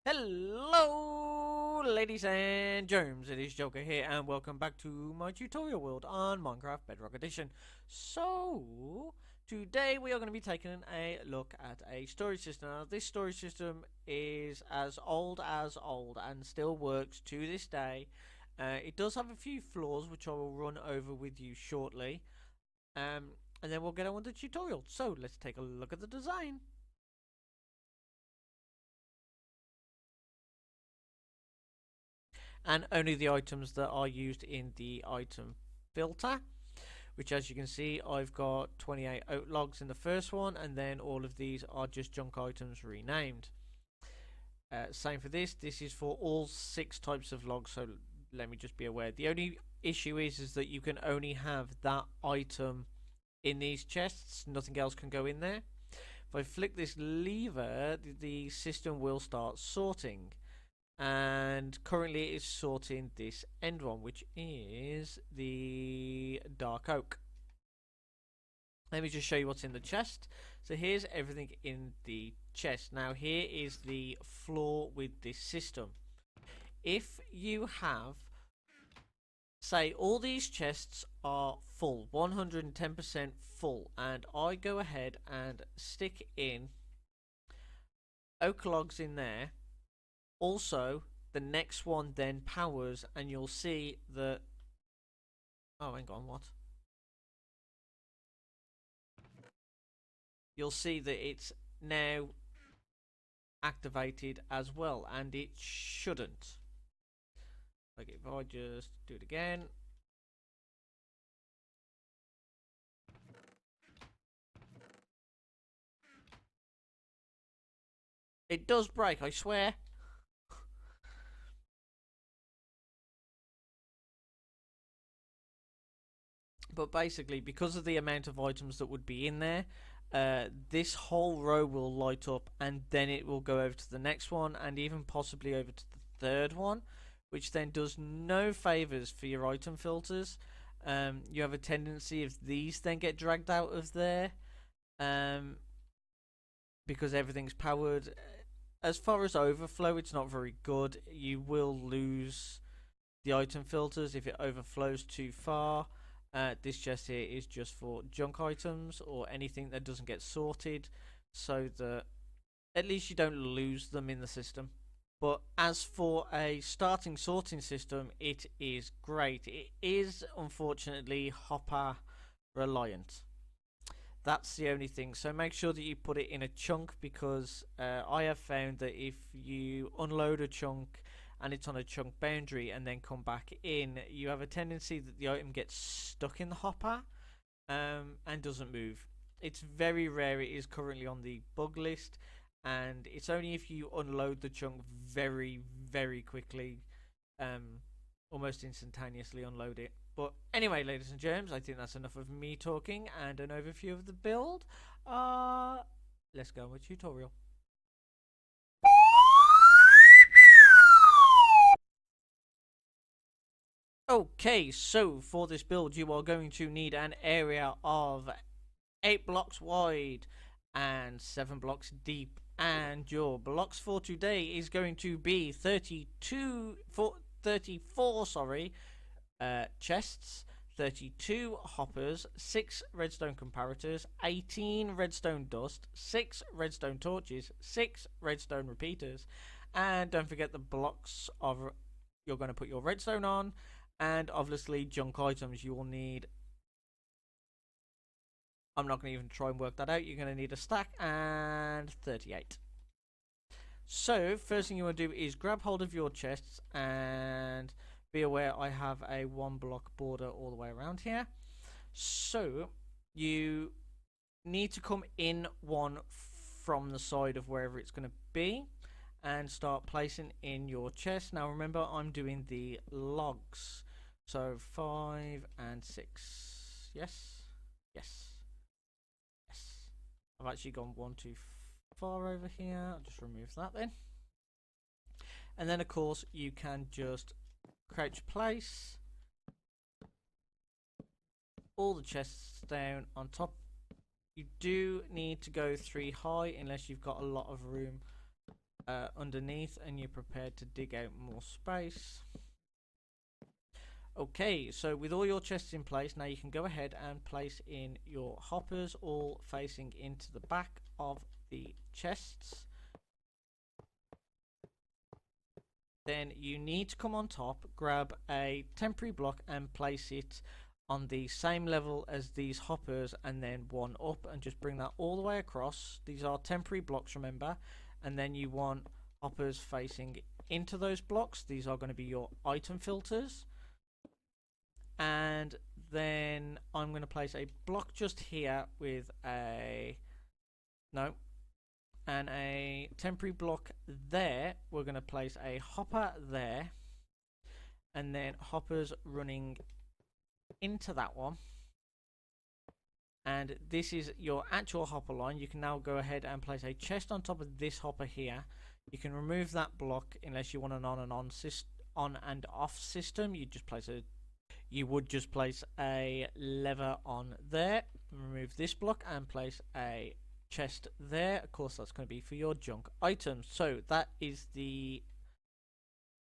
Hello, ladies and germs. It is Joker here, and welcome back to my tutorial world on Minecraft Bedrock Edition. So, today we are going to be taking a look at a storage system. Now, this storage system is as old and still works to this day. It does have a few flaws, which I will run over with you shortly. And then we'll get on with the tutorial. So, let's take a look at the design. And only the items that are used in the item filter, which, as you can see, I've got 28 oak logs in the first one, and then all of these are just junk items renamed. Same for this is for all 6 types of logs, so let me just be aware. The only issue is that you can only have that item in these chests, nothing else can go in there. If I flick this lever, the system will start sorting, and currently it's sorting this end one, which is the dark oak. Let me just show you what's in the chest. So here's everything in the chest. Now here is the flaw with this system. If you have, say, all these chests are full, 110% full, and I go ahead and stick in oak logs in there, also the next one then powers, and you'll see that, oh, hang on, what? You'll see that it's now activated as well, and it shouldn't. Like, if I just do it again, it does break, I swear. But basically, because of the amount of items that would be in there, this whole row will light up, and then it will go over to the next one, and even possibly over to the third one, which then does no favors for your item filters. You have a tendency, if these then get dragged out of there, because everything's powered. As far as overflow, it's not very good. You will lose the item filters if it overflows too far. This chest here is just for junk items or anything that doesn't get sorted, so that at least you don't lose them in the system. But as for a starting sorting system, it is great. It is unfortunately hopper reliant. That's the only thing. So make sure that you put it in a chunk, because I have found that if you unload a chunk and it's on a chunk boundary and then come back in, you have a tendency that the item gets stuck in the hopper and doesn't move. It's very rare it is currently on the bug list, and it's only if you unload the chunk very, very quickly, almost instantaneously unload it. But anyway, ladies and germs, I think that's enough of me talking and an overview of the build. Let's go with tutorial. Okay, so for this build, you are going to need an area of 8 blocks wide and 7 blocks deep. And your blocks for today is going to be 34, sorry, chests, 32 hoppers, 6 redstone comparators, 18 redstone dust, 6 redstone torches, 6 redstone repeaters, and don't forget the blocks of you're going to put your redstone on, and obviously junk items. You will need, I'm not going to even try and work that out, you're going to need a stack and 38. So first thing you want to do is grab hold of your chests, and be aware I have a 1 block border all the way around here. So you need to come in one from the side of wherever it's going to be and start placing in your chest. Now remember, I'm doing the logs, so 5 and 6. Yes, yes, yes. I've actually gone one too far over here. I'll just remove that then. And then of course you can just crouch place all the chests down on top. You do need to go 3 high unless you've got a lot of room underneath, and you're prepared to dig out more space. Okay, so with all your chests in place, now you can go ahead and place in your hoppers, all facing into the back of the chests. Then you need to come on top, grab a temporary block and place it on the same level as these hoppers, and then one up, and just bring that all the way across. These are temporary blocks, remember, and then you want hoppers facing into those blocks. These are going to be your item filters. And then I'm going to place a block just here with a and a temporary block there. We're going to place a hopper there, and then hoppers running into that one. And this is your actual hopper line. You can now go ahead and place a chest on top of this hopper here. You can remove that block unless you want an on and off system. You would just place a lever on there, remove this block, and place a chest there. Of course, that's going to be for your junk items. So that is the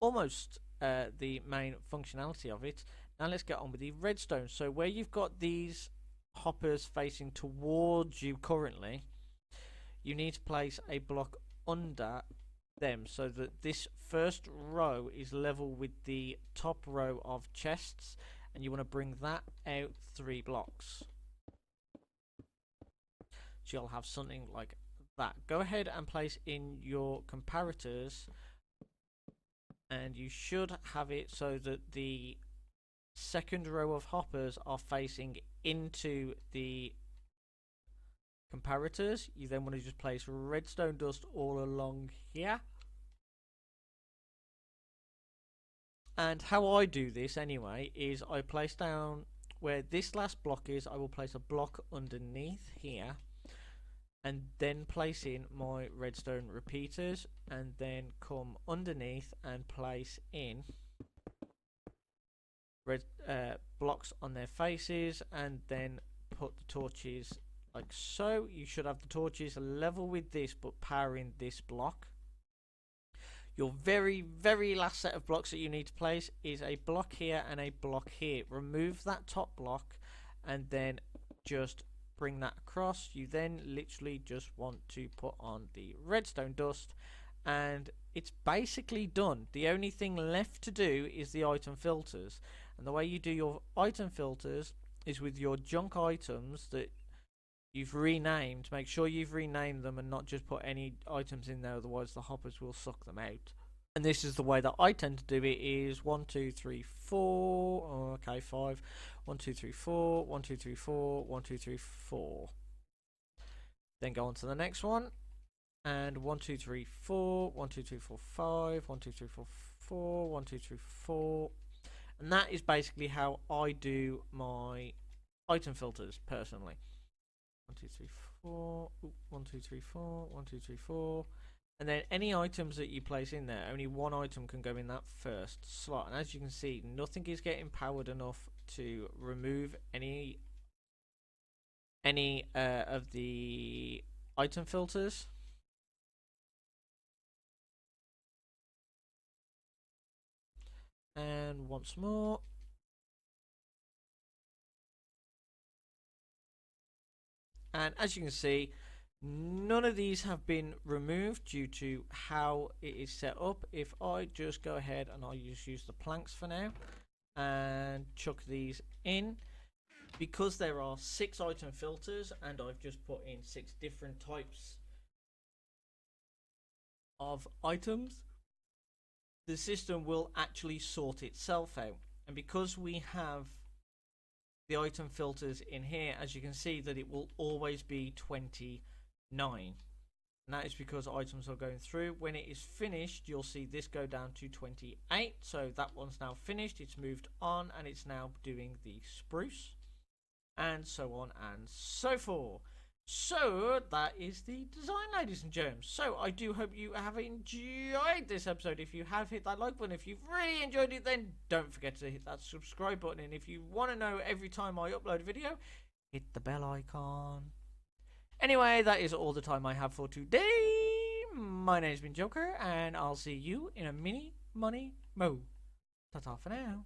almost the main functionality of it. Now let's get on with the redstone. So where you've got these hoppers facing towards you currently, you need to place a block under them so that this first row is level with the top row of chests, and you want to bring that out 3 blocks. So you'll have something like that. Go ahead and place in your comparators, and you should have it so that the second row of hoppers are facing into the comparators. You then want to just place redstone dust all along here. And how I do this anyway is I place down where this last block is, I will place a block underneath here, and then place in my redstone repeaters, and then come underneath and place in red blocks on their faces, and then put the torches like so. You should have the torches level with this but powering this block. Your very last set of blocks that you need to place is a block here and a block here. Remove that top block and then just bring that across. You then literally just want to put on the redstone dust, and it's basically done. The only thing left to do is the item filters, and the way you do your item filters is with your junk items that you've renamed. Make sure you've renamed them and not just put any items in there, otherwise the hoppers will suck them out. And this is the way that I tend to do it: is 1 2 3 4 okay, 5 1 2 3 4 1 2 3 4 1 2 3 4. Then go on to the next one, and 1 2 3 4 1 2 3 4 5 1 2 3 4 4 1 2 3 4. And that is basically how I do my item filters personally. 1 2 3 4 1 2 3 4 1 2 3 4. And then any items that you place in there, only one item can go in that first slot. And as you can see, nothing is getting powered enough to remove any of the item filters. And once more. And as you can see, none of these have been removed due to how it is set up. If I just go ahead and I'll just use the planks for now and chuck these in, because there are 6 item filters and I've just put in 6 different types of items, the system will actually sort itself out. And because we have the item filters in here, as you can see, that it will always be 29, and that is because items are going through. When it is finished, you'll see this go down to 28. So that one's now finished, it's moved on, and it's now doing the spruce, and so on and so forth. So that is the design, ladies and germs. So I do hope you have enjoyed this episode. If you have, hit that like button. If you've really enjoyed it, then don't forget to hit that subscribe button. And if you want to know every time I upload a video, hit the bell icon. Anyway, that is all the time I have for today. My name's been Joker, and I'll see you in a mini money mo. Ta-ta for now.